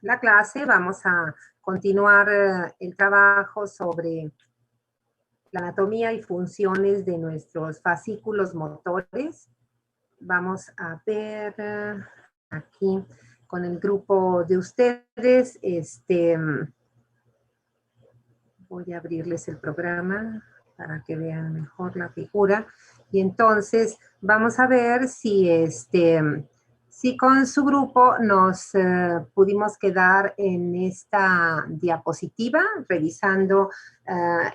la clase. Vamos a continuar el trabajo sobre la anatomía y funciones de nuestros fascículos motores. Vamos a ver aquí con el grupo de ustedes. Voy a abrirles el programa para que vean mejor la figura. Y entonces vamos a ver si, si con su grupo nos pudimos quedar en esta diapositiva, revisando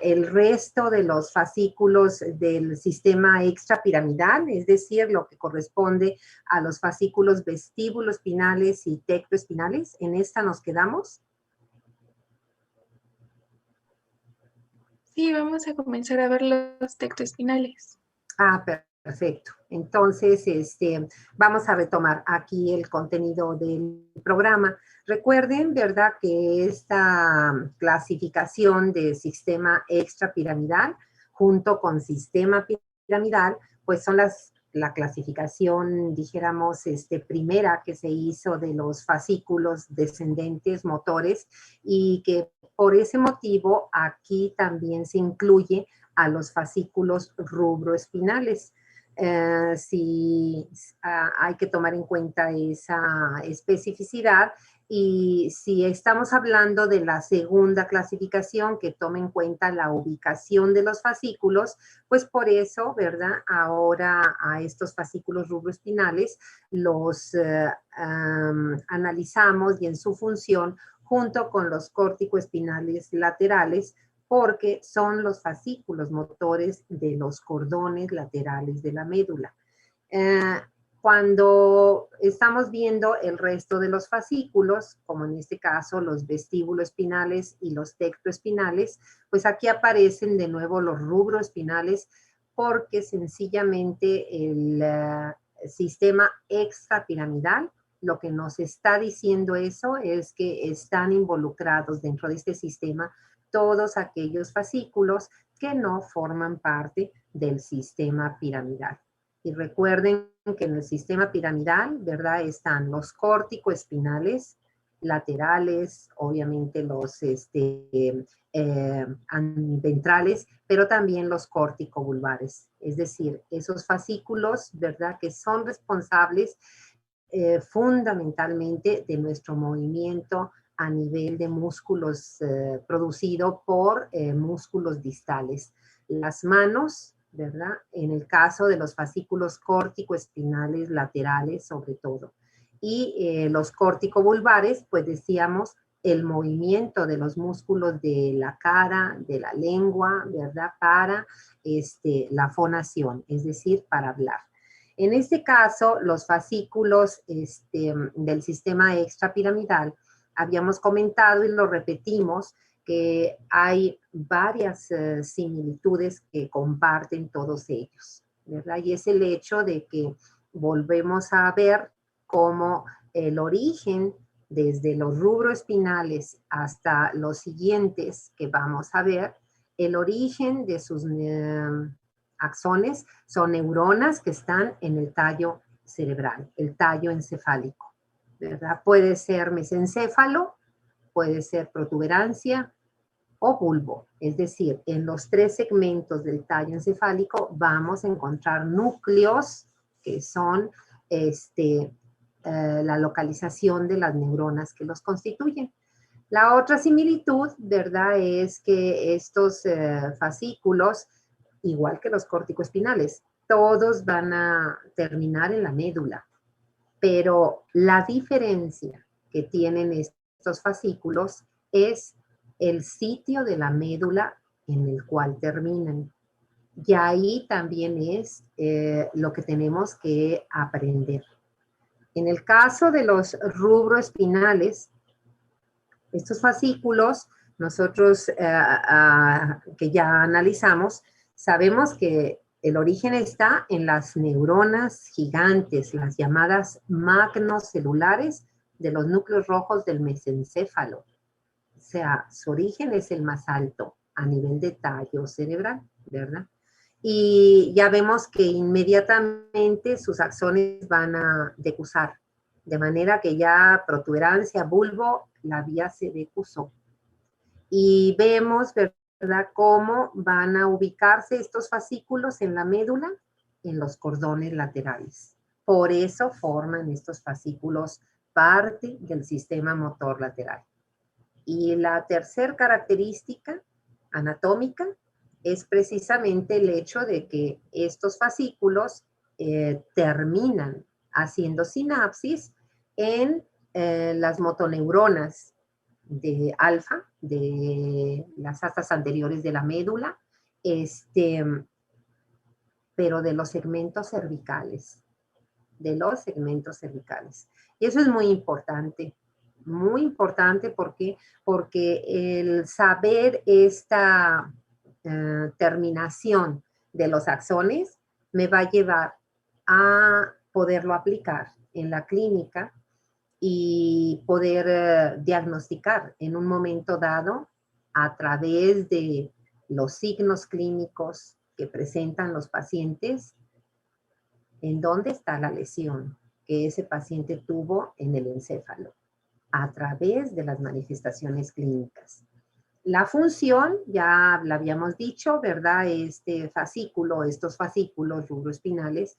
el resto de los fascículos del sistema extrapiramidal, es decir, lo que corresponde a los fascículos vestíbuloespinales y tectoespinales. En esta nos quedamos. Sí, vamos a comenzar a ver los tectoespinales. Ah, perfecto. Entonces, vamos a retomar aquí el contenido del programa. Recuerden, ¿verdad?, que esta clasificación de sistema extrapiramidal junto con sistema piramidal, pues son la clasificación, dijéramos, primera que se hizo de los fascículos descendentes motores, y que por ese motivo aquí también se incluye a los fascículos rubroespinales. Hay que tomar en cuenta esa especificidad, y si estamos hablando de la segunda clasificación, que toma en cuenta la ubicación de los fascículos, pues por eso, ¿verdad?, ahora a estos fascículos rubroespinales los analizamos y en su función junto con los córticoespinales laterales, porque son los fascículos motores de los cordones laterales de la médula. Cuando estamos viendo el resto de los fascículos, como en este caso los vestíbuloespinales y los tectoespinales, pues aquí aparecen de nuevo los rubroespinales, porque sencillamente el sistema extrapiramidal, lo que nos está diciendo eso es que están involucrados dentro de este sistema todos aquellos fascículos que no forman parte del sistema piramidal. Y recuerden que en el sistema piramidal, ¿verdad?, están los córticoespinales laterales, obviamente los ventrales, pero también los córticovulvares. Es decir, esos fascículos, ¿verdad?, que son responsables fundamentalmente de nuestro movimiento a nivel de músculos producido por músculos distales. Las manos, ¿verdad?, en el caso de los fascículos córticoespinales laterales sobre todo. Y los córticovulvares, pues decíamos, el movimiento de los músculos de la cara, de la lengua, ¿verdad?, para la fonación, es decir, para hablar. En este caso, los fascículos del sistema extrapiramidal, habíamos comentado y lo repetimos, que hay varias similitudes que comparten todos ellos, ¿verdad? Y es el hecho de que volvemos a ver cómo el origen, desde los rubroespinales hasta los siguientes que vamos a ver, el origen de sus axones son neuronas que están en el tallo cerebral, el tallo encefálico, ¿verdad? Puede ser mesencéfalo, puede ser protuberancia o bulbo. Es decir, en los tres segmentos del tallo encefálico vamos a encontrar núcleos que son la localización de las neuronas que los constituyen. La otra similitud, ¿verdad?, es que estos fascículos, igual que los córticoespinales, todos van a terminar en la médula, pero la diferencia que tienen estos fascículos es el sitio de la médula en el cual terminan. Y ahí también es lo que tenemos que aprender. En el caso de los rubroespinales, estos fascículos, nosotros que ya analizamos, sabemos que el origen está en las neuronas gigantes, las llamadas magnocelulares de los núcleos rojos del mesencéfalo. O sea, su origen es el más alto a nivel de tallo cerebral, ¿verdad? Y ya vemos que inmediatamente sus axones van a decusar, De manera que ya protuberancia, bulbo, la vía se decusó. Y vemos, ¿verdad?, cómo van a ubicarse estos fascículos en la médula, en los cordones laterales. Por eso forman estos fascículos parte del sistema motor lateral. Y la tercera característica anatómica es precisamente el hecho de que estos fascículos terminan haciendo sinapsis en las motoneuronas de alfa, de las astas anteriores de la médula, pero de los segmentos cervicales, Y eso es muy importante porque el saber esta terminación de los axones me va a llevar a poderlo aplicar en la clínica y poder diagnosticar en un momento dado a través de los signos clínicos que presentan los pacientes, en dónde está la lesión que ese paciente tuvo en el encéfalo, a través de las manifestaciones clínicas. La función, ya la habíamos dicho, ¿verdad? Estos fascículos rubroespinales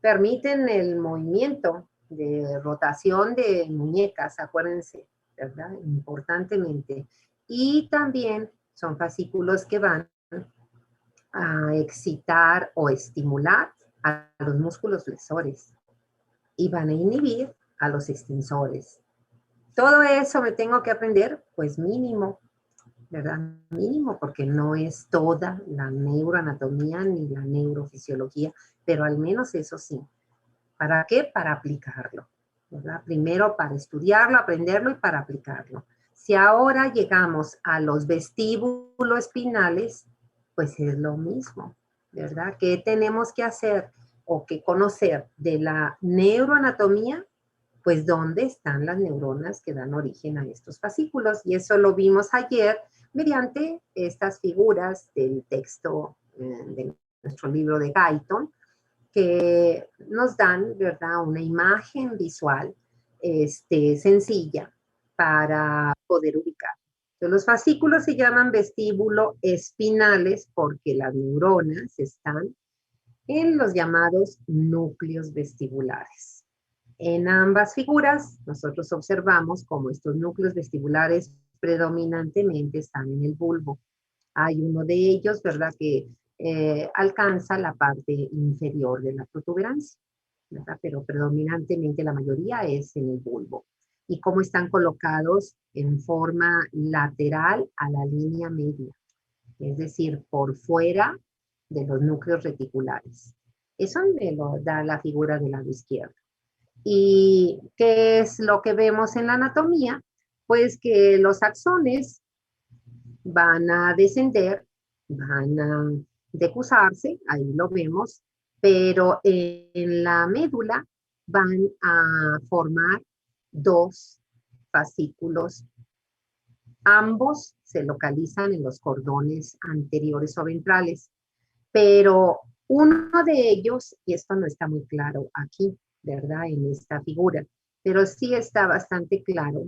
permiten el movimiento de rotación de muñecas, acuérdense, ¿verdad? Importantemente. Y también son fascículos que van a excitar o estimular a los músculos flexores y van a inhibir a los extensores. Todo eso me tengo que aprender, pues mínimo, ¿verdad? Mínimo, porque no es toda la neuroanatomía ni la neurofisiología, pero al menos eso sí. ¿Para qué? Para aplicarlo, ¿verdad? Primero para estudiarlo, aprenderlo y para aplicarlo. Si ahora llegamos a los vestíbulos espinales, pues es lo mismo, ¿verdad? ¿Qué tenemos que hacer o que conocer de la neuroanatomía? Pues dónde están las neuronas que dan origen a estos fascículos. Y eso lo vimos ayer mediante estas figuras del texto de nuestro libro de Guyton, que nos dan, ¿verdad?, una imagen visual sencilla para poder ubicar. Entonces, los fascículos se llaman vestíbulo espinales porque las neuronas están en los llamados núcleos vestibulares. En ambas figuras, nosotros observamos cómo estos núcleos vestibulares predominantemente están en el bulbo. Hay uno de ellos, ¿verdad?, que alcanza la parte inferior de la protuberancia, ¿verdad? Pero predominantemente la mayoría es en el bulbo. Y cómo están colocados en forma lateral a la línea media, es decir, por fuera de los núcleos reticulares. Eso me lo da la figura del lado izquierdo. ¿Y qué es lo que vemos en la anatomía? Pues que los axones van a descender, van a decusarse, ahí lo vemos, pero en la médula van a formar dos fascículos. Ambos se localizan en los cordones anteriores o ventrales, pero uno de ellos, y esto no está muy claro aquí, ¿verdad?, en esta figura, pero sí está bastante claro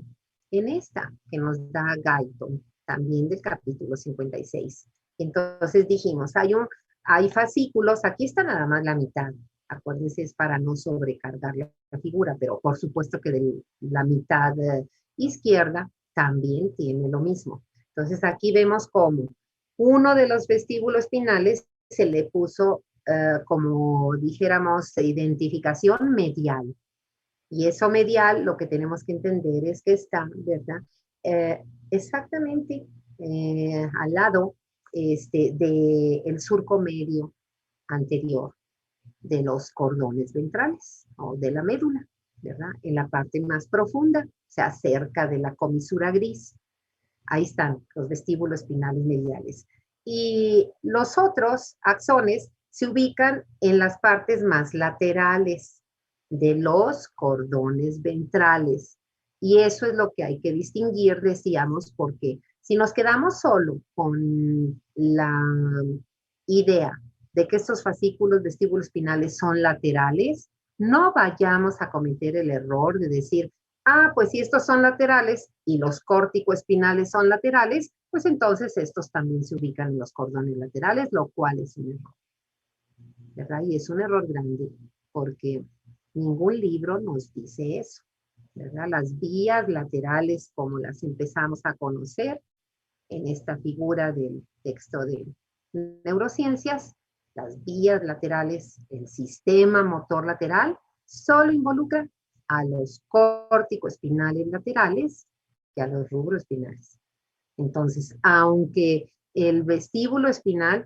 en esta que nos da Guyton, también del capítulo 56. Entonces dijimos, hay fascículos, aquí está nada más la mitad, acuérdense, es para no sobrecargar la figura, pero por supuesto que de la mitad izquierda también tiene lo mismo. Entonces aquí vemos cómo uno de los vestíbulos espinales se le puso como dijéramos identificación medial. Y eso medial lo que tenemos que entender es que está, ¿verdad?, exactamente al lado del surco medio anterior de los cordones ventrales o de la médula, ¿verdad? En la parte más profunda, o sea, cerca de la comisura gris. Ahí están los vestíbulos espinales mediales. Y los otros axones se ubican en las partes más laterales de los cordones ventrales. Y eso es lo que hay que distinguir, decíamos, porque si nos quedamos solo con la idea de que estos fascículos vestíbulos espinales son laterales, no vayamos a cometer el error de decir, ah, pues si estos son laterales y los córtico-espinales son laterales, pues entonces estos también se ubican en los cordones laterales, lo cual es un error, ¿verdad? Y es un error grande porque ningún libro nos dice eso, ¿verdad? Las vías laterales, como las empezamos a conocer en esta figura del texto de neurociencias, las vías laterales, el sistema motor lateral, solo involucra a los córtico-espinales laterales y a los rubroespinales. Entonces, aunque el vestíbulo espinal,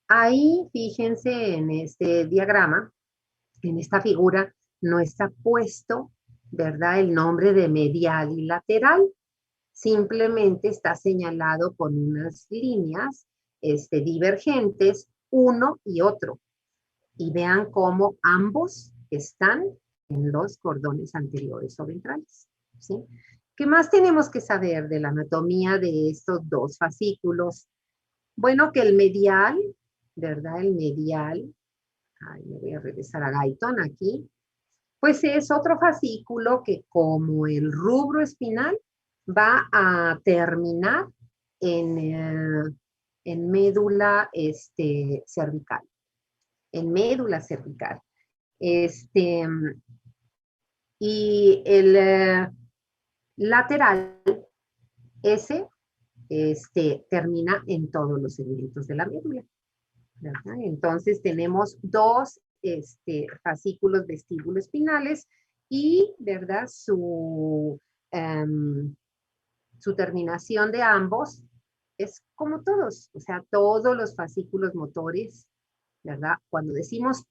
ahí fíjense en este diagrama, en esta figura, no está puesto, ¿verdad? El nombre de medial y lateral, simplemente está señalado con unas líneas divergentes, uno y otro. Y vean cómo ambos están en los cordones anteriores o ventrales, ¿sí? ¿Qué más tenemos que saber de la anatomía de estos dos fascículos? Bueno, que el medial, ¿verdad? El medial, me voy a regresar a Guyton aquí, pues es otro fascículo que como el rubro espinal va a terminar en médula cervical, en médula cervical. Y el lateral, ese, termina en todos los segmentos de la médula, ¿verdad? Entonces tenemos dos fascículos vestíbulo-espinales y, ¿verdad? Su terminación de ambos es como todos, o sea, todos los fascículos motores, ¿verdad? Cuando decimos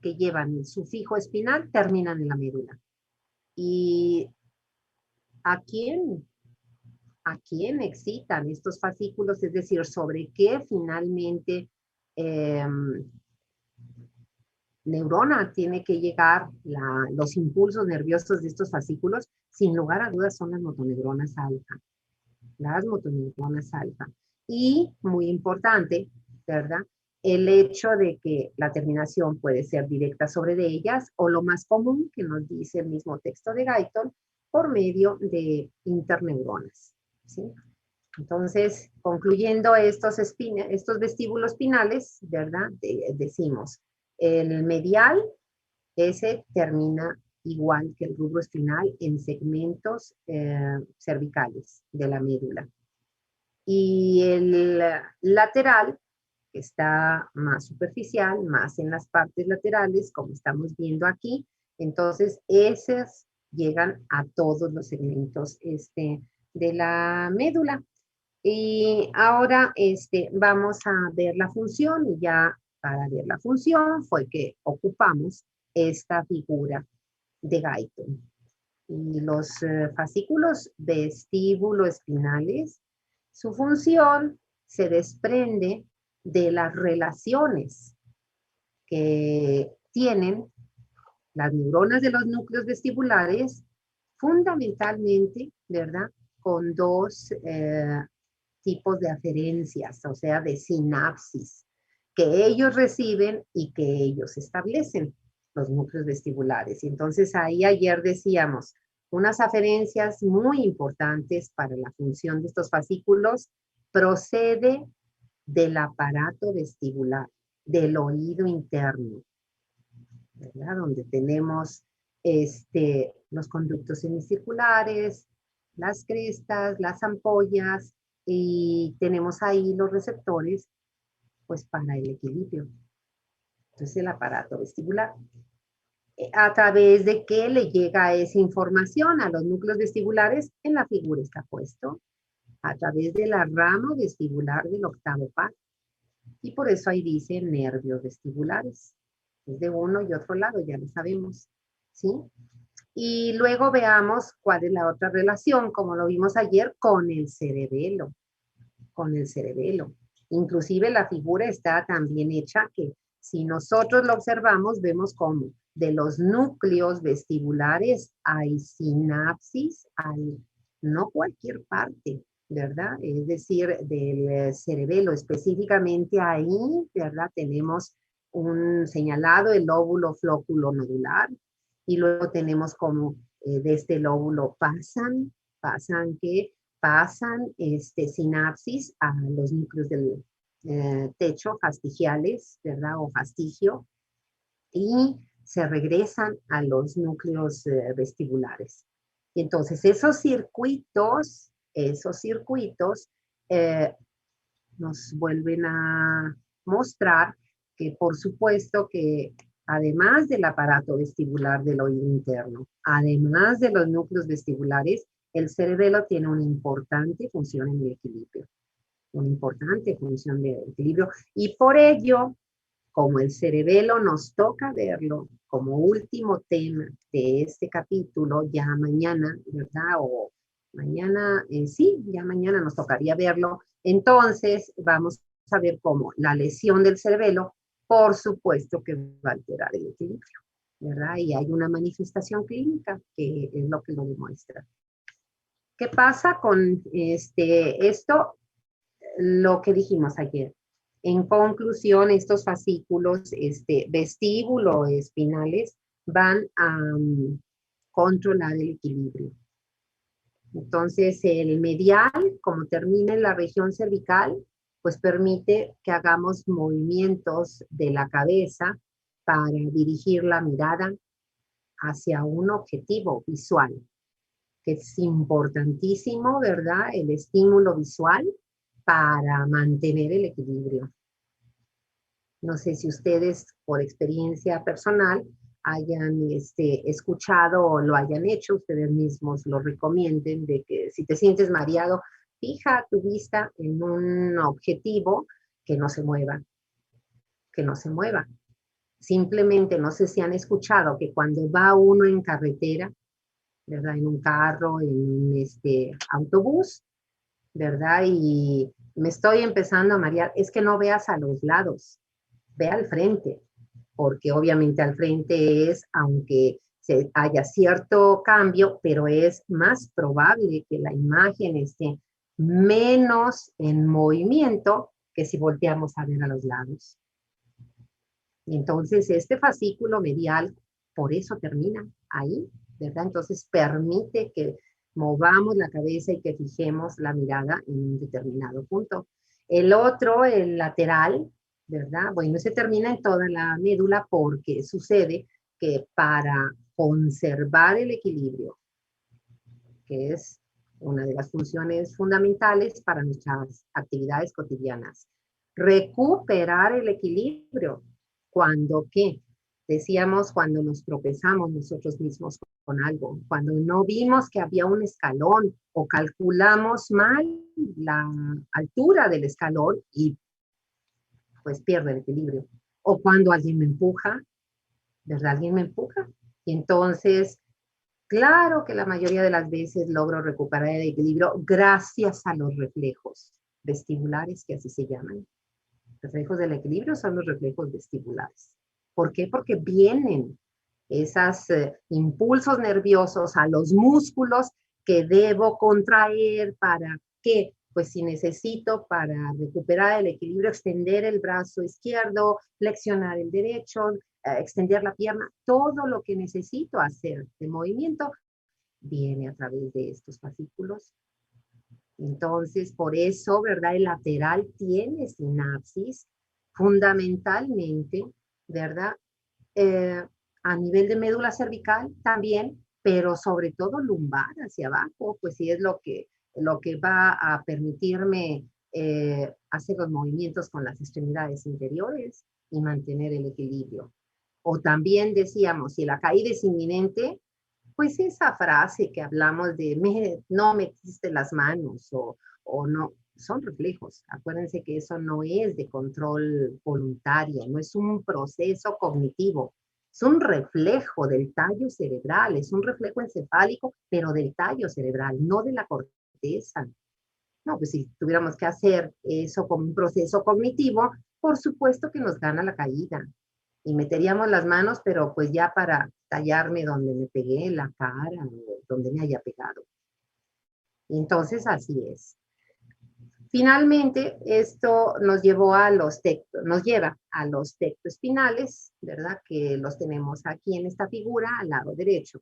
que llevan el sufijo espinal, terminan en la médula. ¿Y a quién? ¿A quién excitan estos fascículos? Es decir, ¿sobre qué finalmente neurona tiene que llegar los impulsos nerviosos de estos fascículos? Sin lugar a dudas son las motoneuronas alfa. Las motoneuronas alfa. Y, muy importante, ¿verdad? El hecho de que la terminación puede ser directa sobre de ellas o lo más común que nos dice el mismo texto de Guyton por medio de interneuronas, ¿sí? Entonces, concluyendo estos vestíbulos espinales, ¿verdad? Decimos, el medial, ese termina igual que el rubro espinal en segmentos cervicales de la médula. Y el lateral, que está más superficial, más en las partes laterales, como estamos viendo aquí, entonces esas llegan a todos los segmentos de la médula. Y ahora vamos a ver la función y ya para ver la función fue que ocupamos esta figura de Guyton. Y los fascículos vestíbulo-espinales, su función se desprende de las relaciones que tienen las neuronas de los núcleos vestibulares, fundamentalmente, ¿verdad? Con dos tipos de aferencias, o sea, de sinapsis, que ellos reciben y que ellos establecen, los núcleos vestibulares. Y entonces ahí ayer decíamos, unas aferencias muy importantes para la función de estos fascículos procede del aparato vestibular, del oído interno, ¿verdad? Donde tenemos los conductos semicirculares, las crestas, las ampollas, y tenemos ahí los receptores, pues para el equilibrio. Entonces el aparato vestibular. ¿A través de qué le llega esa información a los núcleos vestibulares? En la figura está puesto. A través de la rama vestibular del octavo par. Y por eso ahí dice nervios vestibulares. Es de uno y otro lado, ya lo sabemos, ¿sí? Y luego veamos cuál es la otra relación, como lo vimos ayer, con el cerebelo. Con el cerebelo. Inclusive la figura está también hecha que si nosotros lo observamos, vemos como de los núcleos vestibulares hay sinapsis, hay no cualquier parte, ¿verdad? Es decir, del cerebelo específicamente ahí, ¿verdad? Tenemos un señalado el lóbulo flóculo nodular, Y luego tenemos como de este lóbulo pasan sinapsis a los núcleos del techo fastigiales, ¿verdad? O fastigio, y se regresan a los núcleos vestibulares. Y entonces esos circuitos nos vuelven a mostrar que, por supuesto, que además del aparato vestibular del oído interno, además de los núcleos vestibulares, el cerebelo tiene una importante función en el equilibrio, una importante función de equilibrio, y por ello, como el cerebelo nos toca verlo como último tema de este capítulo, ya mañana, ¿verdad? O mañana, sí, ya mañana nos tocaría verlo. Entonces, vamos a ver cómo la lesión del cerebelo, por supuesto que va a alterar el equilibrio, ¿verdad? Y hay una manifestación clínica que es lo que lo demuestra. ¿Qué pasa con esto? Lo que dijimos ayer. En conclusión, estos fascículos vestíbulo-espinales van a controlar el equilibrio. Entonces, el medial, como termina en la región cervical, pues permite que hagamos movimientos de la cabeza para dirigir la mirada hacia un objetivo visual, que es importantísimo, ¿verdad? El estímulo visual para mantener el equilibrio. No sé si ustedes, por experiencia personal, hayan escuchado o lo hayan hecho, ustedes mismos lo recomienden, de que si te sientes mareado, fija tu vista en un objetivo que no se mueva, que no se mueva. Simplemente, no sé si han escuchado que cuando va uno en carretera, ¿verdad? En un carro, en un autobús, ¿verdad? Y me estoy empezando a marear, es que no veas a los lados, ve al frente, porque obviamente al frente es, aunque haya cierto cambio, pero es más probable que la imagen esté menos en movimiento que si volteamos a ver a los lados. Y entonces este fascículo medial, por eso termina ahí, ¿verdad? Entonces permite que movamos la cabeza y que fijemos la mirada en un determinado punto. El otro, el lateral, ¿verdad? Bueno, se termina en toda la médula porque sucede que para conservar el equilibrio, que es una de las funciones fundamentales para nuestras actividades cotidianas, recuperar el equilibrio, cuando, ¿qué? Decíamos, cuando nos tropezamos nosotros mismos con algo, cuando no vimos que había un escalón o calculamos mal la altura del escalón y pues pierde el equilibrio. O cuando alguien me empuja, ¿verdad? Alguien me empuja. Y entonces, claro que la mayoría de las veces logro recuperar el equilibrio gracias a los reflejos vestibulares, que así se llaman. Reflejos del equilibrio son los reflejos vestibulares. ¿Por qué? Porque vienen esos impulsos nerviosos a los músculos que debo contraer para que, pues si necesito para recuperar el equilibrio, extender el brazo izquierdo, flexionar el derecho, extender la pierna, todo lo que necesito hacer de movimiento viene a través de estos fascículos. Entonces, por eso, ¿verdad? El lateral tiene sinapsis fundamentalmente, ¿verdad? A nivel de médula cervical también, pero sobre todo lumbar hacia abajo, pues sí es lo que va a permitirme hacer los movimientos con las extremidades inferiores y mantener el equilibrio. O también decíamos, si la caída es inminente, pues esa frase que hablamos de no metiste las manos o no, son reflejos. Acuérdense que eso no es de control voluntario, no es un proceso cognitivo, es un reflejo del tallo cerebral, es un reflejo encefálico, pero del tallo cerebral, no de la corteza. No, pues si tuviéramos que hacer eso como un proceso cognitivo, por supuesto que nos gana la caída. Y meteríamos las manos, pero pues ya para tallarme donde me pegué, la cara o donde me haya pegado. Entonces así es. Finalmente, esto nos lleva a los tectoespinales, ¿verdad? Que los tenemos aquí en esta figura al lado derecho.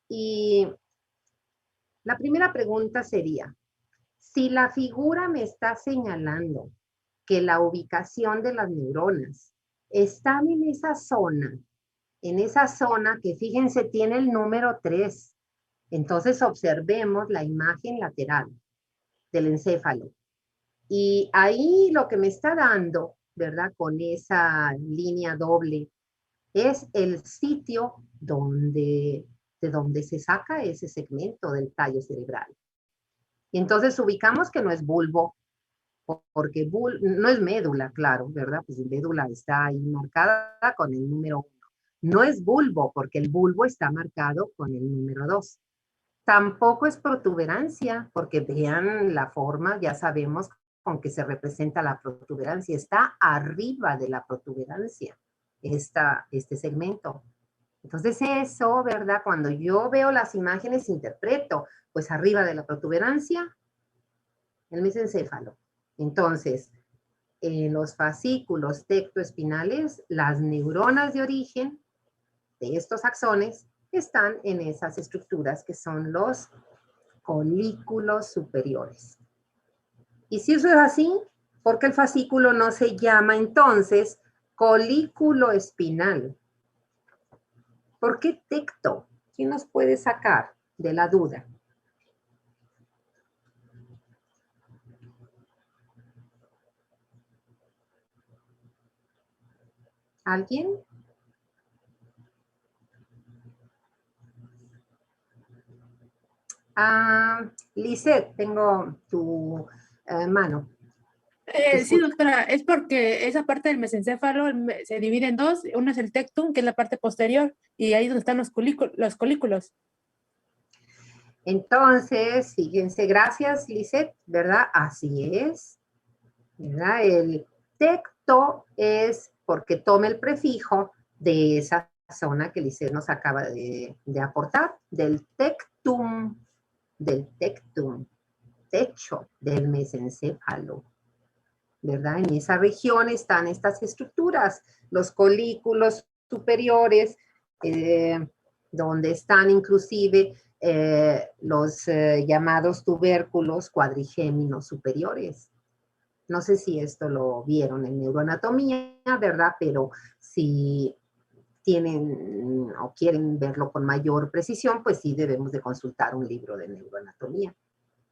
Y la primera pregunta sería, si la figura me está señalando que la ubicación de las neuronas están en esa zona que fíjense tiene el número 3, entonces observemos la imagen lateral del encéfalo. Y ahí lo que me está dando, ¿verdad? Con esa línea doble, es el sitio de donde se saca ese segmento del tallo cerebral. Y entonces ubicamos que no es bulbo, porque no es médula, claro, ¿verdad? Pues la médula está ahí marcada con el número 1. No es bulbo, porque el bulbo está marcado con el número 2. Tampoco es protuberancia, porque vean la forma, ya sabemos con que se representa la protuberancia. Está arriba de la protuberancia, este segmento. Entonces eso, ¿verdad? Cuando yo veo las imágenes, interpreto, pues arriba de la protuberancia, el mesencéfalo. Entonces, en los fascículos tectoespinales, las neuronas de origen de estos axones están en esas estructuras que son los colículos superiores. Y si eso es así, ¿por qué el fascículo no se llama entonces colículo espinal? ¿Por qué tecto? ¿Quién nos puede sacar de la duda? ¿Alguien? Lisette, tengo tu mano. Sí, doctora, es porque esa parte del mesencéfalo se divide en dos. Uno es el tectum, que es la parte posterior, y ahí es donde están los colículos. Entonces, fíjense, gracias, Lisette, ¿verdad? Así es, ¿verdad? El tecto es porque toma el prefijo de esa zona que Lisette nos acaba de aportar, del tectum, techo del mesencéfalo, ¿verdad? En esa región están estas estructuras, los colículos superiores, donde están inclusive los llamados tubérculos cuadrigéminos superiores. No sé si esto lo vieron en neuroanatomía, ¿verdad? Pero si tienen o quieren verlo con mayor precisión, pues sí debemos de consultar un libro de neuroanatomía.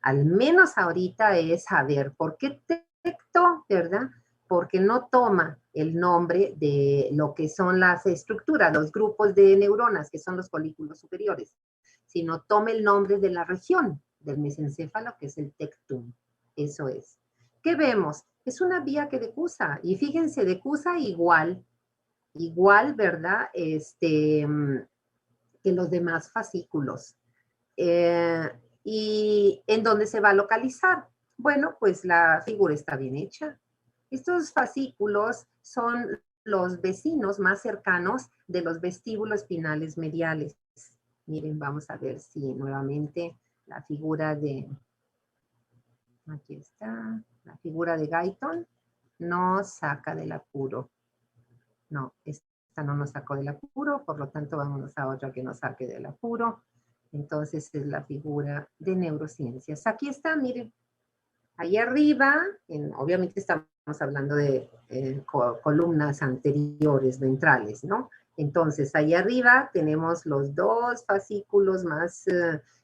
Al menos ahorita es saber por qué tecto, ¿verdad? Porque no toma el nombre de lo que son las estructuras, los grupos de neuronas, que son los colículos superiores, sino toma el nombre de la región del mesencéfalo, que es el tectum. Eso es. ¿Qué vemos? Es una vía que decusa, y fíjense, decusa igual, ¿verdad? Que los demás fascículos. ¿Y en dónde se va a localizar? Bueno, pues la figura está bien hecha. Estos fascículos son los vecinos más cercanos de los vestíbulos espinales mediales. Miren, vamos a ver si nuevamente la figura de, aquí está, la figura de Guyton nos saca del apuro. No, esta no nos sacó del apuro, por lo tanto vámonos a otra que nos saque del apuro. Entonces es la figura de neurociencias. Aquí está, miren, ahí arriba, obviamente estamos hablando de columnas anteriores, ventrales, ¿no? Entonces ahí arriba tenemos los dos fascículos más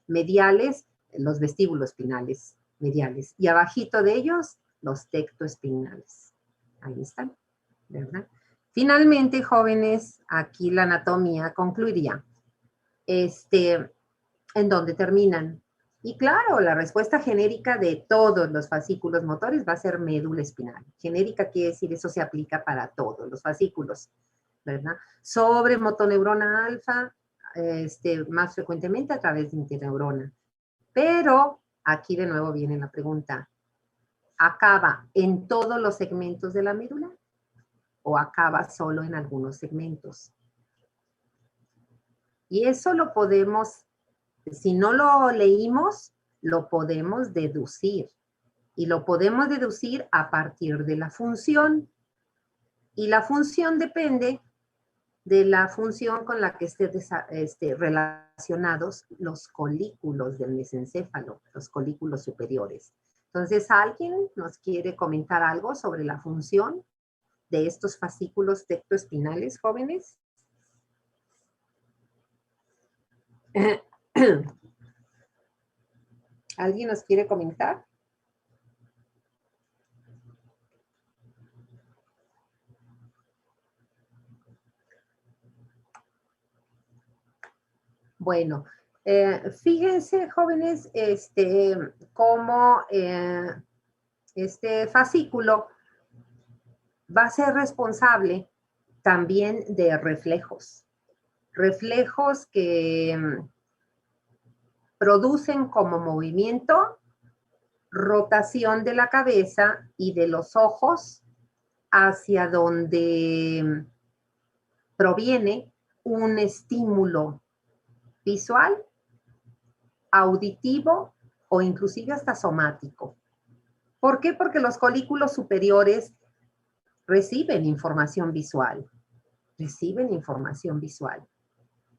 mediales, los vestíbulos espinales mediales, y abajito de ellos, los tectoespinales. Ahí están, ¿verdad? Finalmente, jóvenes, aquí la anatomía concluiría. ¿En dónde terminan? Y claro, la respuesta genérica de todos los fascículos motores va a ser médula espinal. Genérica quiere decir, eso se aplica para todos los fascículos, ¿verdad? Sobre motoneurona alfa, más frecuentemente a través de interneurona. Pero aquí de nuevo viene la pregunta, ¿acaba en todos los segmentos de la médula o acaba solo en algunos segmentos? Y eso lo podemos, si no lo leímos, lo podemos deducir. Y lo podemos deducir a partir de la función. Y la función depende de la función con la que estén relacionados los colículos del mesencéfalo, los colículos superiores. Entonces, ¿alguien nos quiere comentar algo sobre la función de estos fascículos tectoespinales, jóvenes? ¿Alguien nos quiere comentar? Bueno, fíjense, jóvenes, cómo este fascículo va a ser responsable también de reflejos. Reflejos que producen como movimiento, rotación de la cabeza y de los ojos hacia donde proviene un estímulo visual, auditivo o inclusive hasta somático. ¿Por qué? Porque los colículos superiores reciben información visual,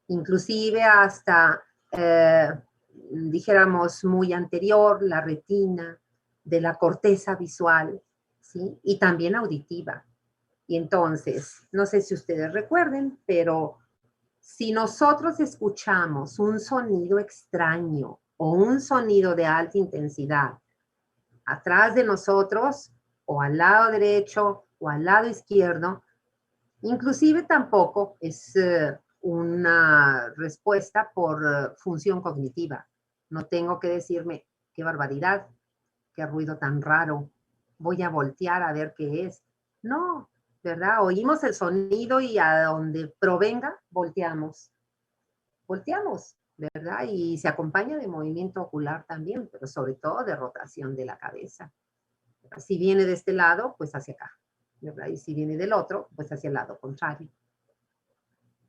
inclusive hasta, dijéramos, muy anterior, la retina, de la corteza visual, ¿sí? Y también auditiva. Y entonces, no sé si ustedes recuerden, pero si nosotros escuchamos un sonido extraño o un sonido de alta intensidad atrás de nosotros, o al lado derecho, o al lado izquierdo, inclusive tampoco es una respuesta por función cognitiva. No tengo que decirme, qué barbaridad, qué ruido tan raro, voy a voltear a ver qué es. No, ¿verdad? Oímos el sonido y a donde provenga, volteamos, ¿verdad? Y se acompaña de movimiento ocular también, pero sobre todo de rotación de la cabeza. Si viene de este lado, pues hacia acá, ¿verdad? Y si viene del otro, pues hacia el lado contrario.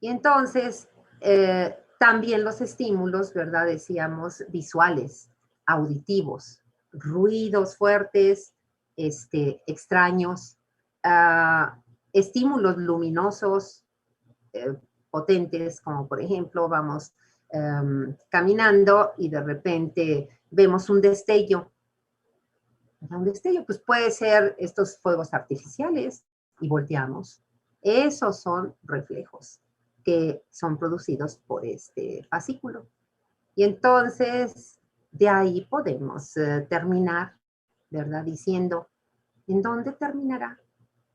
Y entonces, también los estímulos, ¿verdad? Decíamos visuales, auditivos, ruidos fuertes, extraños, estímulos luminosos, potentes, como por ejemplo, vamos caminando y de repente vemos un destello. Un destello, pues puede ser estos fuegos artificiales y volteamos. Esos son reflejos que son producidos por este fascículo. Y entonces, de ahí podemos terminar, ¿verdad? Diciendo, ¿en dónde terminará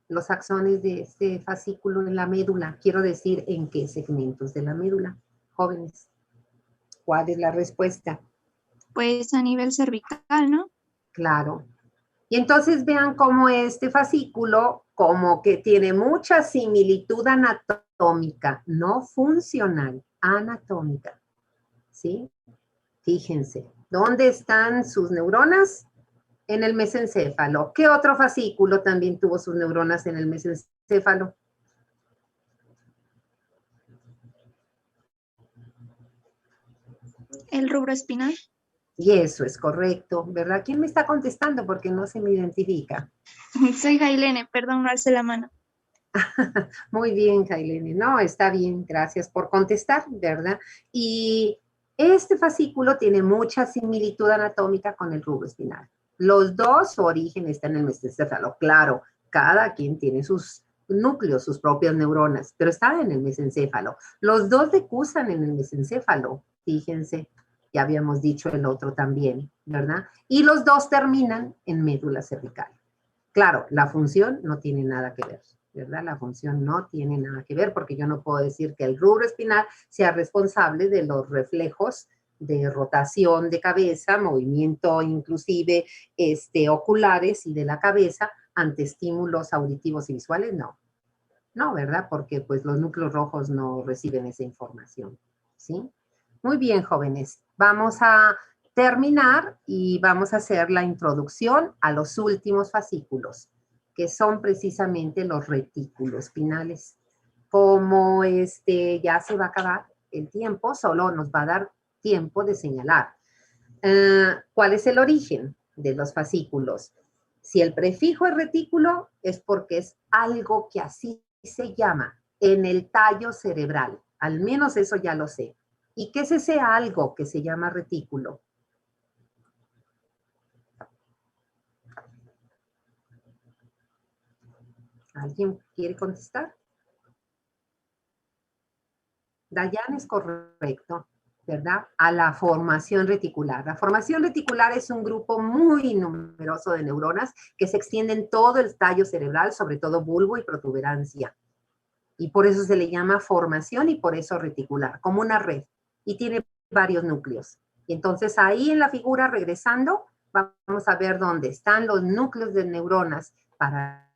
los axones de este fascículo en la médula? Quiero decir, ¿en qué segmentos de la médula? Jóvenes, ¿cuál es la respuesta? Pues a nivel cervical, ¿no? Claro. Y entonces vean cómo este fascículo como que tiene mucha similitud anatómica, no funcional, anatómica, ¿sí? Fíjense, ¿dónde están sus neuronas? En el mesencéfalo. ¿Qué otro fascículo también tuvo sus neuronas en el mesencéfalo? El rubro espinal. Y eso es correcto, ¿verdad? ¿Quién me está contestando? Porque no se me identifica. Soy Jailene, perdón, no alcé la mano. Muy bien, Jailene. No, está bien, gracias por contestar, ¿verdad? Y este fascículo tiene mucha similitud anatómica con el rubro espinal. Los dos, su origen está en el mesencéfalo. Claro, cada quien tiene sus núcleos, sus propias neuronas, pero está en el mesencéfalo. Los dos decusan en el mesencéfalo, fíjense, ya habíamos dicho el otro también, ¿verdad? Y los dos terminan en médula cervical. Claro, la función no tiene nada que ver, ¿verdad? La función no tiene nada que ver porque yo no puedo decir que el rubro espinal sea responsable de los reflejos de rotación de cabeza, movimiento inclusive oculares y de la cabeza ante estímulos auditivos y visuales, no. No, ¿verdad? Porque pues los núcleos rojos no reciben esa información, ¿sí? Muy bien, jóvenes. Vamos a terminar y vamos a hacer la introducción a los últimos fascículos, que son precisamente los retículos espinales. Como ya se va a acabar el tiempo, solo nos va a dar tiempo de señalar. ¿Cuál es el origen? de los fascículos. Si el prefijo es retículo, es porque es algo que así se llama en el tallo cerebral. Al menos eso ya lo sé. ¿Y qué es ese algo que se llama retículo? ¿Alguien quiere contestar? Dayan es correcto, ¿verdad? A la formación reticular. La formación reticular es un grupo muy numeroso de neuronas que se extienden todo el tallo cerebral, sobre todo bulbo y protuberancia. Y por eso se le llama formación y por eso reticular, como una red. Y tiene varios núcleos. Y entonces ahí en la figura, regresando, vamos a ver dónde están los núcleos de neuronas para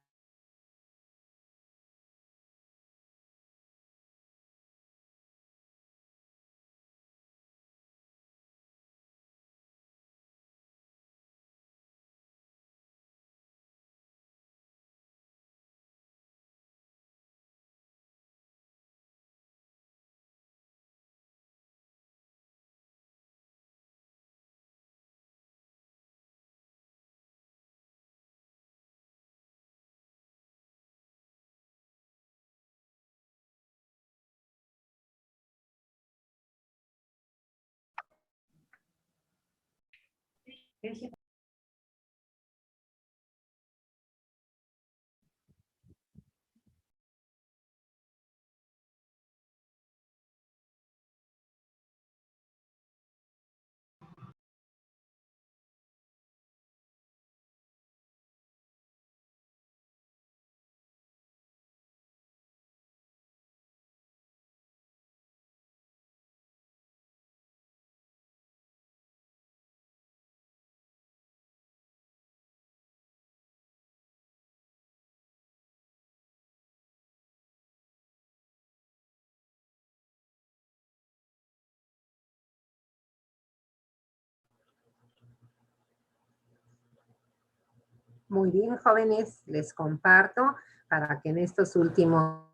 Muy bien, jóvenes, les comparto para que en estos últimos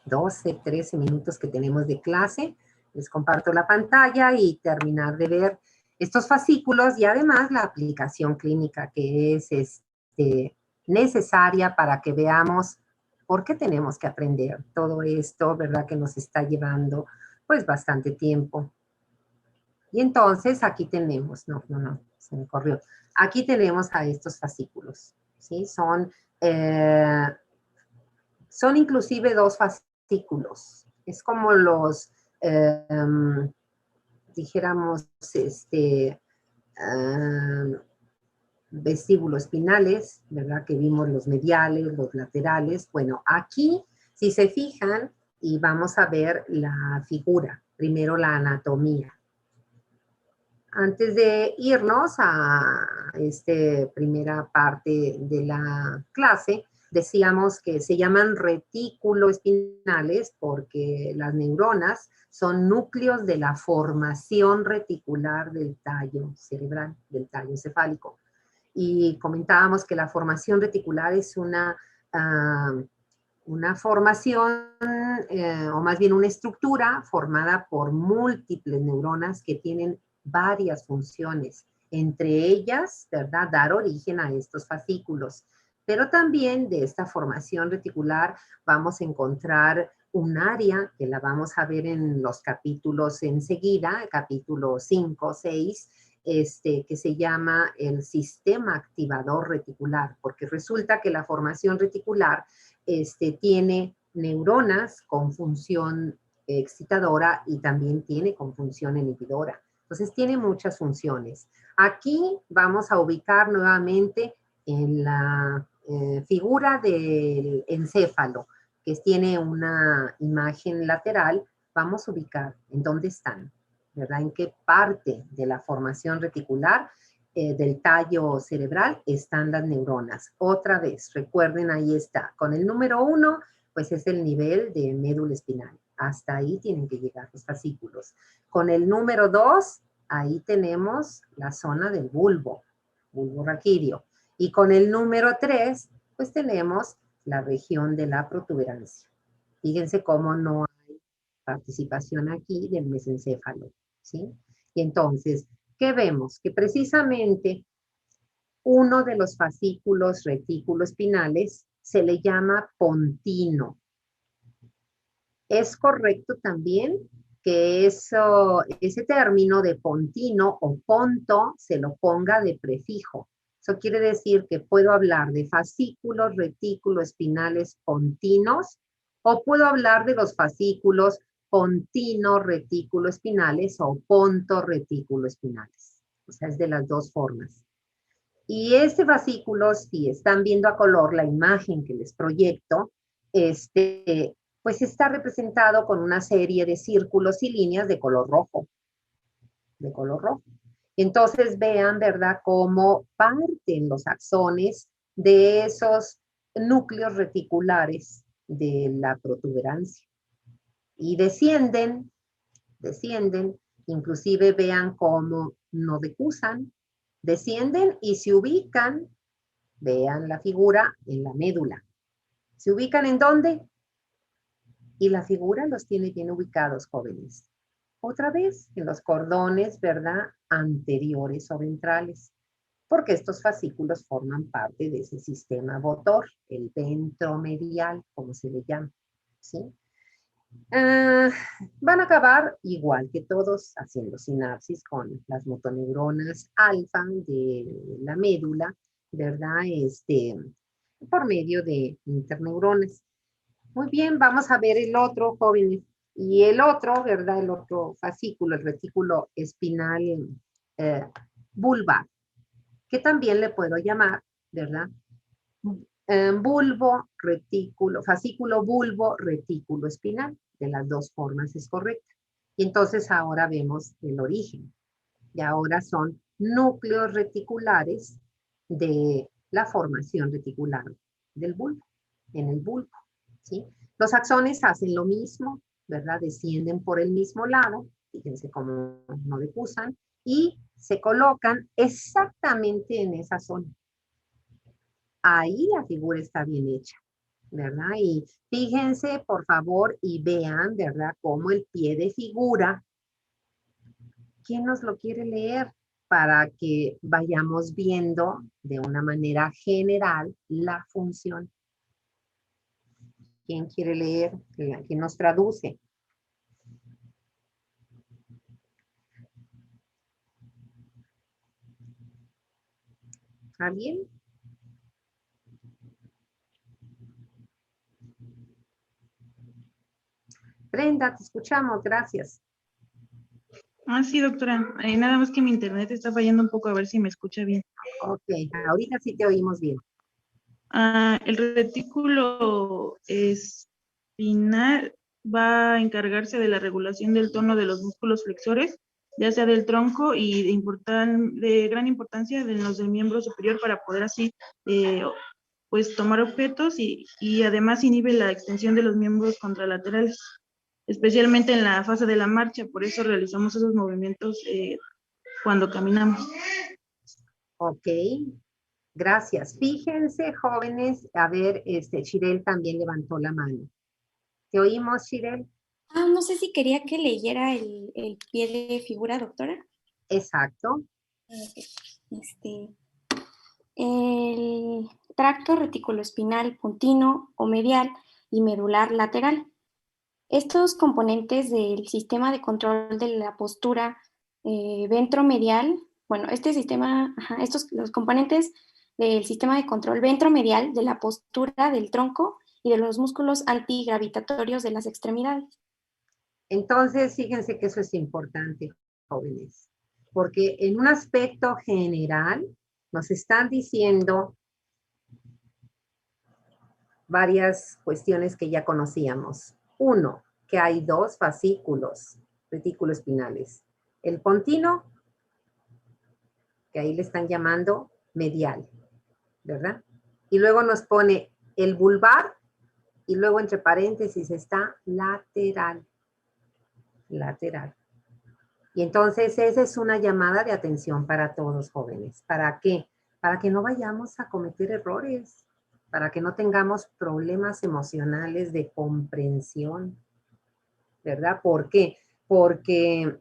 12, 13 minutos que tenemos de clase, les comparto la pantalla y terminar de ver estos fascículos y además la aplicación clínica que es necesaria para que veamos por qué tenemos que aprender todo esto, ¿verdad? Que nos está llevando pues bastante tiempo. Y entonces aquí tenemos, no, se me corrió. Aquí tenemos a estos fascículos, ¿sí? Son inclusive dos fascículos. Es como los, dijéramos, vestíbulos espinales, ¿verdad? Que vimos los mediales, los laterales. Bueno, aquí, si se fijan, y vamos a ver la figura, primero la anatomía. Antes de irnos a esta primera parte de la clase, decíamos que se llaman retículoespinales porque las neuronas son núcleos de la formación reticular del tallo cerebral, del tallo encefálico. Y comentábamos que la formación reticular es una formación, o más bien una estructura formada por múltiples neuronas que tienen varias funciones, entre ellas, ¿verdad?, dar origen a estos fascículos. Pero también de esta formación reticular vamos a encontrar un área que la vamos a ver en los capítulos enseguida, capítulo 5, 6, que se llama el sistema activador reticular, porque resulta que la formación reticular tiene neuronas con función excitadora y también tiene con función inhibidora. Entonces tiene muchas funciones. Aquí vamos a ubicar nuevamente en la figura del encéfalo, que tiene una imagen lateral. Vamos a ubicar en dónde están, ¿verdad? En qué parte de la formación reticular del tallo cerebral están las neuronas. Otra vez, recuerden, ahí está. Con el número 1, pues es el nivel de médula espinal. Hasta ahí tienen que llegar los fascículos. Con el número 2, ahí tenemos la zona del bulbo raquídeo. Y con el número 3, pues tenemos la región de la protuberancia. Fíjense cómo no hay participación aquí del mesencéfalo, ¿sí? Y entonces, ¿qué vemos? Que precisamente Uno de los fascículos retículoespinales se le llama pontino. Es correcto también que ese término de pontino o ponto se lo ponga de prefijo. Eso quiere decir que puedo hablar de fascículos retículoespinales pontinos o puedo hablar de los fascículos pontino retículoespinales o ponto retículoespinales. O sea, es de las dos formas. Y este fascículo, si están viendo a color la imagen que les proyecto, pues está representado con una serie de círculos y líneas de color rojo. De color rojo. Entonces vean, ¿verdad?, cómo parten los axones de esos núcleos reticulares de la protuberancia. Y descienden, inclusive vean cómo no decusan, descienden y se ubican, vean la figura, en la médula. ¿Se ubican en dónde? Y la figura los tiene bien ubicados, jóvenes. Otra vez, en los cordones, ¿verdad?, anteriores o ventrales, porque estos fascículos forman parte de ese sistema motor, el ventromedial, como se le llama, ¿sí? Van a acabar igual que todos haciendo sinapsis con las motoneuronas alfa de la médula, ¿verdad? Por medio de interneuronas. Muy bien, vamos a ver el otro, jóvenes. Y el otro, ¿verdad? El otro fascículo, el retículo espinal vulvar, que también le puedo llamar, ¿verdad? Fascículo bulbo retículo espinal. De las dos formas es correcta. Y entonces ahora vemos el origen. Y ahora son núcleos reticulares de la formación reticular del bulbo, en el bulbo, ¿sí? Los axones hacen lo mismo, ¿verdad? Descienden por el mismo lado, fíjense cómo no decusan, y se colocan exactamente en esa zona. Ahí la figura está bien hecha, ¿verdad? Y fíjense, por favor, y vean, ¿verdad?, cómo el pie de figura. ¿Quién nos lo quiere leer? Para que vayamos viendo de una manera general la función. ¿Quién quiere leer? ¿Quién nos traduce? ¿Alguien? Brenda, te escuchamos, gracias. Sí, doctora. Nada más que mi internet está fallando un poco, a ver si me escucha bien. Ok, ahorita sí te oímos bien. El retículo espinal va a encargarse de la regulación del tono de los músculos flexores, ya sea del tronco y de gran importancia en los del miembro superior para poder así pues tomar objetos y además inhibe la extensión de los miembros contralaterales, especialmente en la fase de la marcha. Por eso realizamos esos movimientos cuando caminamos. Ok, gracias. Fíjense, jóvenes, a ver, Shirel también levantó la mano. ¿Te oímos, Shirel? No sé si quería que leyera el pie de figura, doctora. Exacto. El tracto reticuloespinal puntino o medial y medular lateral. Estos componentes del sistema de control de la postura ventromedial, bueno, los componentes del sistema de control ventromedial de la postura del tronco y de los músculos antigravitatorios de las extremidades. Entonces, fíjense que eso es importante, jóvenes, porque en un aspecto general nos están diciendo varias cuestiones que ya conocíamos. Uno, que hay dos fascículos reticuloespinales. El pontino, que ahí le están llamando medial, ¿verdad? Y luego nos pone el vulvar y luego entre paréntesis está lateral. Lateral. Y entonces esa es una llamada de atención para todos, jóvenes. ¿Para qué? Para que no vayamos a cometer errores, para que no tengamos problemas emocionales de comprensión, ¿verdad? ¿Por qué? Porque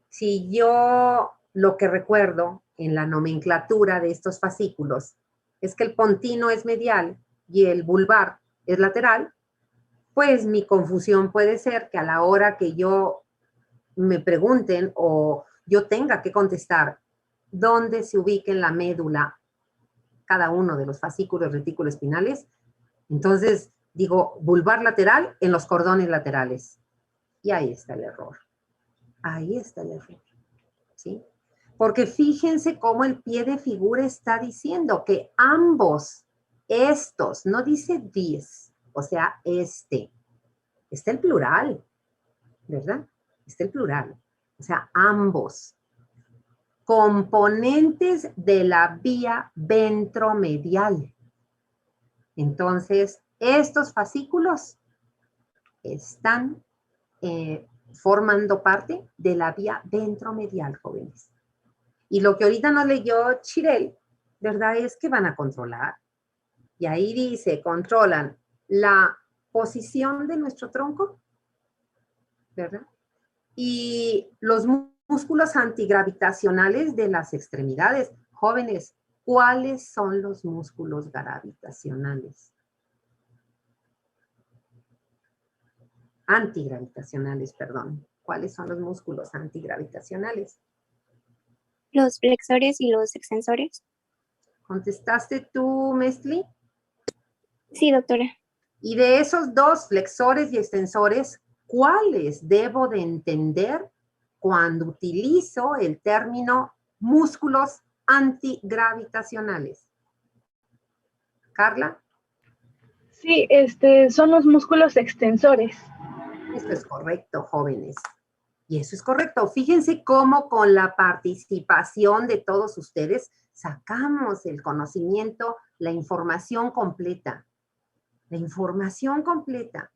si yo lo que recuerdo en la nomenclatura de estos fascículos es que el pontino es medial y el vulvar es lateral, pues mi confusión puede ser que a la hora que yo me pregunten o yo tenga que contestar dónde se ubica en la médula cada uno de los fascículos reticuloespinales, entonces digo vulvar lateral en los cordones laterales. Y ahí está el error. Ahí está el error. ¿Sí? Porque fíjense cómo el pie de figura está diciendo que ambos, estos, no dice this, o sea, este. Está el plural, ¿verdad? Está el plural. O sea, ambos. Componentes de la vía ventromedial. Entonces, estos fascículos están formando parte de la vía ventromedial, jóvenes. Y lo que ahorita nos leyó Chirel, ¿verdad? Es que van a controlar. Y ahí dice, controlan la posición de nuestro tronco, ¿verdad? Y los músculos antigravitacionales de las extremidades. Jóvenes, ¿cuáles son los músculos gravitacionales? Antigravitacionales, perdón. ¿Cuáles son los músculos antigravitacionales? Los flexores y los extensores. ¿Contestaste tú, Mestli? Sí, doctora. Y de esos dos, flexores y extensores, ¿cuáles debo de entender cuando utilizo el término músculos antigravitacionales? ¿Carla? Sí, son los músculos extensores. Esto es correcto, jóvenes. Y eso es correcto. Fíjense cómo con la participación de todos ustedes sacamos el conocimiento, la información completa. La información completa,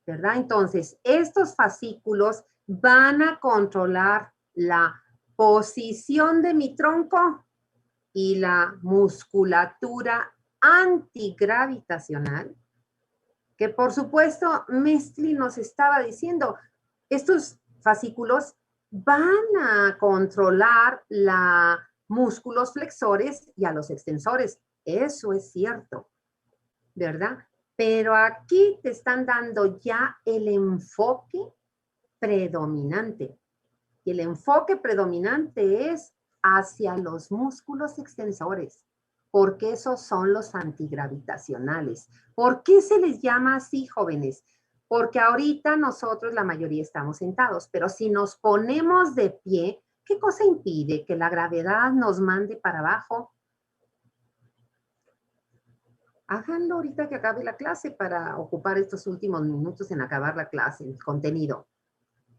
¿verdad? Entonces, estos fascículos van a controlar la posición de mi tronco y la musculatura antigravitacional, que por supuesto Mestli nos estaba diciendo, estos fascículos van a controlar los músculos flexores y a los extensores. Eso es cierto, ¿verdad? Pero aquí te están dando ya el enfoque predominante. Y el enfoque predominante es hacia los músculos extensores, porque esos son los antigravitacionales. ¿Por qué se les llama así, jóvenes? Porque ahorita nosotros, la mayoría, estamos sentados, pero si nos ponemos de pie, ¿qué cosa impide que la gravedad nos mande para abajo? Háganlo ahorita que acabe la clase para ocupar estos últimos minutos en acabar la clase, el contenido.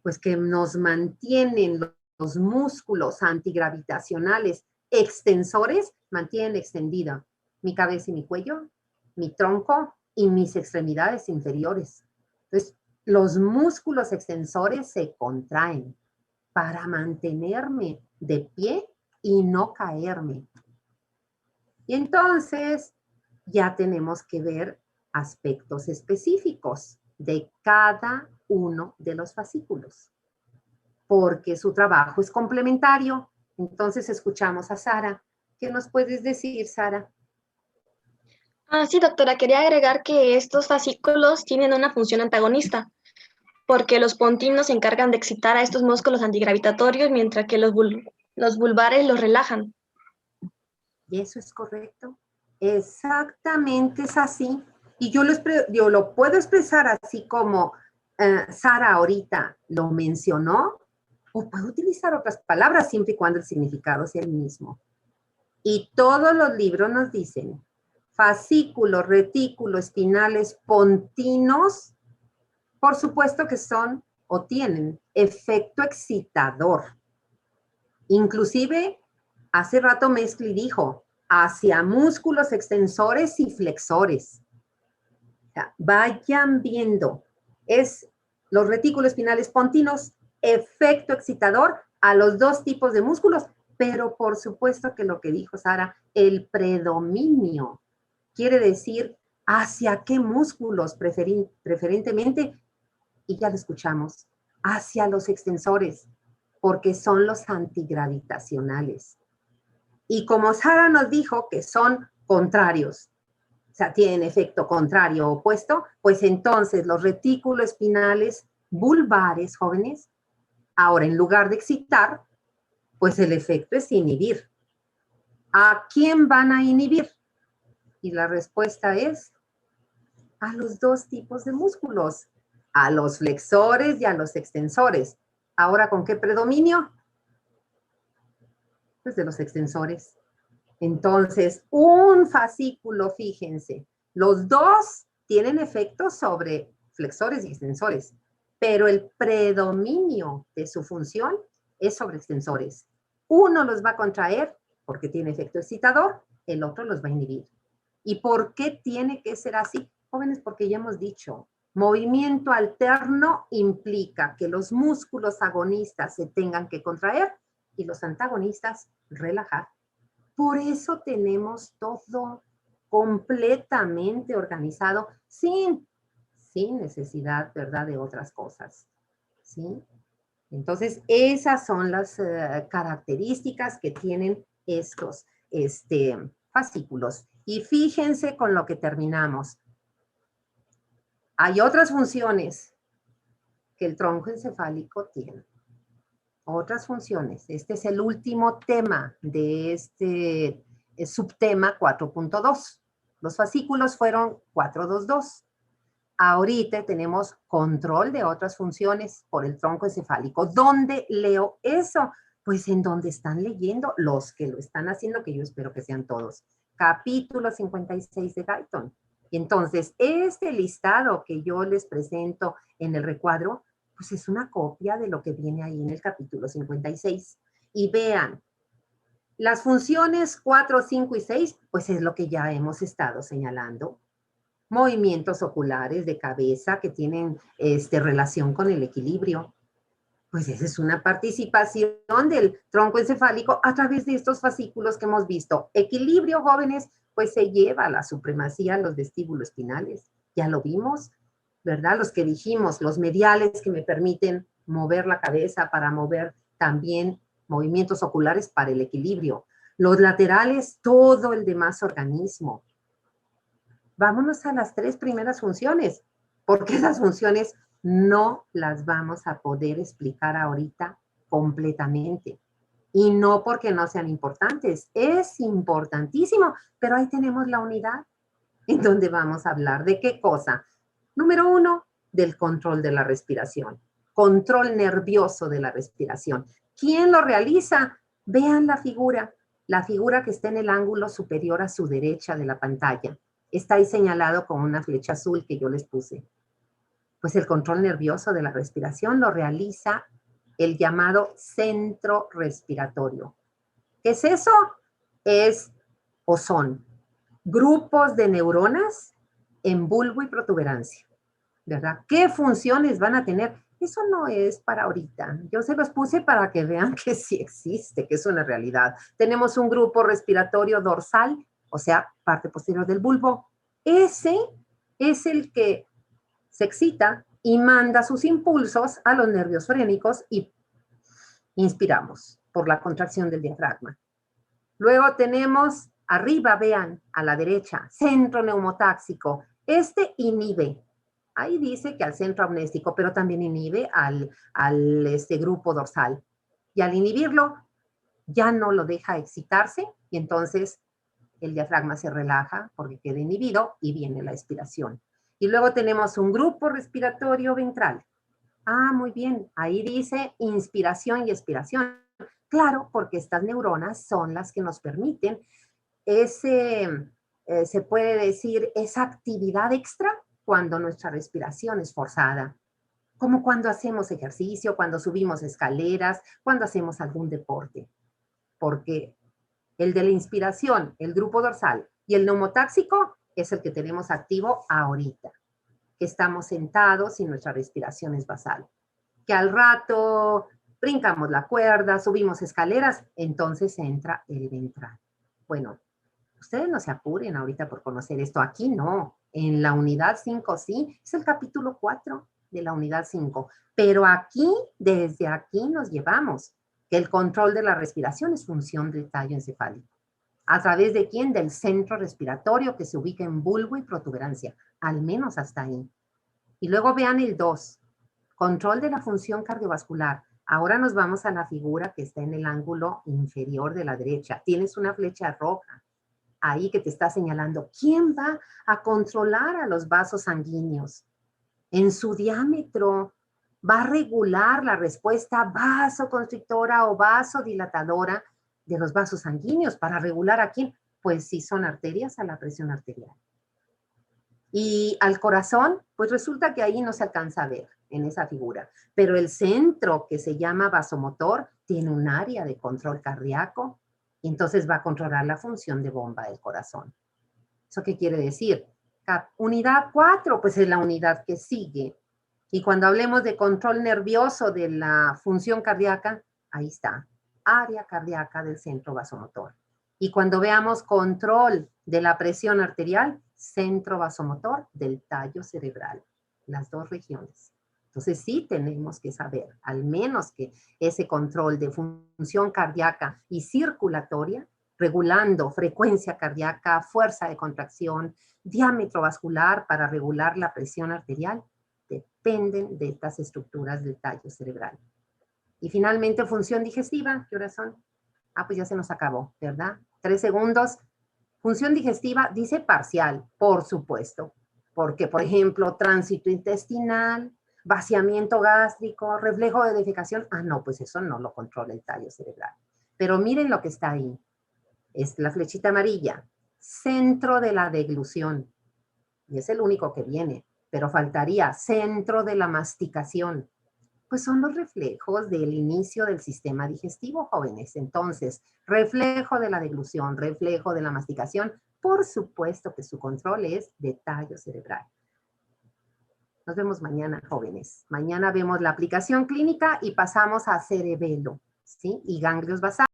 Pues que nos mantienen los músculos antigravitacionales extensores, mantienen extendida mi cabeza y mi cuello, mi tronco y mis extremidades inferiores. Entonces, los músculos extensores se contraen para mantenerme de pie y no caerme. Y entonces ya tenemos que ver aspectos específicos de cada uno de los fascículos, porque su trabajo es complementario. Entonces escuchamos a Sara. ¿Qué nos puedes decir, Sara? Sí, doctora, quería agregar que estos fascículos tienen una función antagonista, porque los pontinos se encargan de excitar a estos músculos antigravitatorios, mientras que los vulvares los relajan. Y eso es correcto. Exactamente es así. Y yo lo puedo expresar así como Sara ahorita lo mencionó, o puedo utilizar otras palabras siempre y cuando el significado sea el mismo. Y todos los libros nos dicen fascículos, retículos, espinales, pontinos, por supuesto que son o tienen efecto excitador. Inclusive, hace rato Mestli dijo, hacia músculos extensores y flexores. O sea, vayan viendo, es los retículos espinales pontinos, efecto excitador a los dos tipos de músculos, pero por supuesto que lo que dijo Sara, el predominio, quiere decir hacia qué músculos preferentemente, y ya lo escuchamos, hacia los extensores, porque son los antigravitacionales. Y como Sara nos dijo que son contrarios, o sea, tienen efecto contrario o opuesto, pues entonces los retículos espinales vulvares, jóvenes, ahora en lugar de excitar, pues el efecto es inhibir. ¿A quién van a inhibir? Y la respuesta es a los dos tipos de músculos, a los flexores y a los extensores. Ahora, ¿con qué predominio? Pues de los extensores. Entonces, un fascículo, fíjense, los dos tienen efectos sobre flexores y extensores, pero el predominio de su función es sobre extensores. Uno los va a contraer porque tiene efecto excitador, el otro los va a inhibir. ¿Y por qué tiene que ser así? Jóvenes, porque ya hemos dicho, movimiento alterno implica que los músculos agonistas se tengan que contraer y los antagonistas relajar. Por eso tenemos todo completamente organizado sin necesidad, ¿verdad?, de otras cosas, ¿sí? Entonces, esas son las características que tienen estos fascículos. Y fíjense con lo que terminamos. Hay otras funciones que el tronco encefálico tiene. Otras funciones. Este es el último tema de este subtema 4.2. Los fascículos fueron 4.2.2. Ahorita tenemos control de otras funciones por el tronco encefálico. ¿Dónde leo eso? Pues en donde están leyendo los que lo están haciendo, que yo espero que sean todos. Capítulo 56 de Guyton. Y entonces, este listado que yo les presento en el recuadro, pues es una copia de lo que viene ahí en el capítulo 56. Y vean, las funciones 4, 5 y 6, pues es lo que ya hemos estado señalando. Movimientos oculares de cabeza que tienen relación con el equilibrio. Pues esa es una participación del tronco encefálico a través de estos fascículos que hemos visto. Equilibrio, jóvenes, pues se lleva a la supremacía los vestíbulos espinales. Ya lo vimos, ¿verdad? Los que dijimos, los mediales que me permiten mover la cabeza para mover también movimientos oculares para el equilibrio. Los laterales, todo el demás organismo. Vámonos a las 3 primeras funciones, porque esas funciones no las vamos a poder explicar ahorita completamente. Y no porque no sean importantes, es importantísimo, pero ahí tenemos la unidad en donde vamos a hablar de qué cosa. Número 1, del control de la respiración, control nervioso de la respiración. ¿Quién lo realiza? Vean la figura que está en el ángulo superior a su derecha de la pantalla. Está ahí señalado con una flecha azul que yo les puse. Pues el control nervioso de la respiración lo realiza el llamado centro respiratorio. ¿Qué es eso? Son grupos de neuronas en bulbo y protuberancia, ¿verdad? ¿Qué funciones van a tener? Eso no es para ahorita. Yo se los puse para que vean que sí existe, que es una realidad. Tenemos un grupo respiratorio dorsal, o sea, parte posterior del bulbo. Ese es el que se excita y manda sus impulsos a los nervios frénicos y inspiramos por la contracción del diafragma. Luego tenemos arriba, vean, a la derecha, centro neumotáxico. Este inhibe. Ahí dice que al centro amnéstico, pero también inhibe al grupo dorsal. Y al inhibirlo, ya no lo deja excitarse y entonces el diafragma se relaja porque queda inhibido y viene la expiración. Y luego tenemos un grupo respiratorio ventral. Ah, muy bien. Ahí dice inspiración y expiración. Claro, porque estas neuronas son las que nos permiten se puede decir, esa actividad extra cuando nuestra respiración es forzada. Como cuando hacemos ejercicio, cuando subimos escaleras, cuando hacemos algún deporte. Porque el de la inspiración, el grupo dorsal y el neumotáxico es el que tenemos activo ahorita, que estamos sentados y nuestra respiración es basal. Que al rato brincamos la cuerda, subimos escaleras, entonces entra el ventral. Bueno, ustedes no se apuren ahorita por conocer esto. Aquí no. En la unidad 5 sí. Es el capítulo 4 de la unidad 5. Pero aquí, desde aquí nos llevamos que el control de la respiración es función del tallo encefálico. ¿A través de quién? Del centro respiratorio que se ubica en bulbo y protuberancia. Al menos hasta ahí. Y luego vean el 2. Control de la función cardiovascular. Ahora nos vamos a la figura que está en el ángulo inferior de la derecha. Tienes una flecha roja ahí que te está señalando. ¿Quién va a controlar a los vasos sanguíneos? En su diámetro. Va a regular la respuesta vasoconstrictora o vasodilatadora de los vasos sanguíneos. ¿Para regular a quién? Pues si son arterias, a la presión arterial. Y al corazón, pues resulta que ahí no se alcanza a ver en esa figura. Pero el centro, que se llama vasomotor, tiene un área de control cardíaco. Y entonces va a controlar la función de bomba del corazón. ¿Eso qué quiere decir? Unidad 4, pues es la unidad que sigue. Y cuando hablemos de control nervioso de la función cardíaca, ahí está, área cardíaca del centro vasomotor. Y cuando veamos control de la presión arterial, centro vasomotor del tallo cerebral, las dos regiones. Entonces sí tenemos que saber, al menos que ese control de función cardíaca y circulatoria, regulando frecuencia cardíaca, fuerza de contracción, diámetro vascular para regular la presión arterial, dependen de estas estructuras del tallo cerebral. Y finalmente, función digestiva. ¿Qué horas son? Ah, pues ya se nos acabó, ¿verdad? 3 segundos. Función digestiva dice parcial, por supuesto. Porque, por ejemplo, tránsito intestinal, vaciamiento gástrico, reflejo de defecación. Ah, no, pues eso no lo controla el tallo cerebral. Pero miren lo que está ahí. Es la flechita amarilla. Centro de la deglución. Y es el único que viene. Pero faltaría centro de la masticación. Pues son los reflejos del inicio del sistema digestivo, jóvenes. Entonces, reflejo de la deglución, reflejo de la masticación, por supuesto que su control es de tallo cerebral. Nos vemos mañana, jóvenes. Mañana vemos la aplicación clínica y pasamos a cerebelo, ¿sí? Y ganglios basales.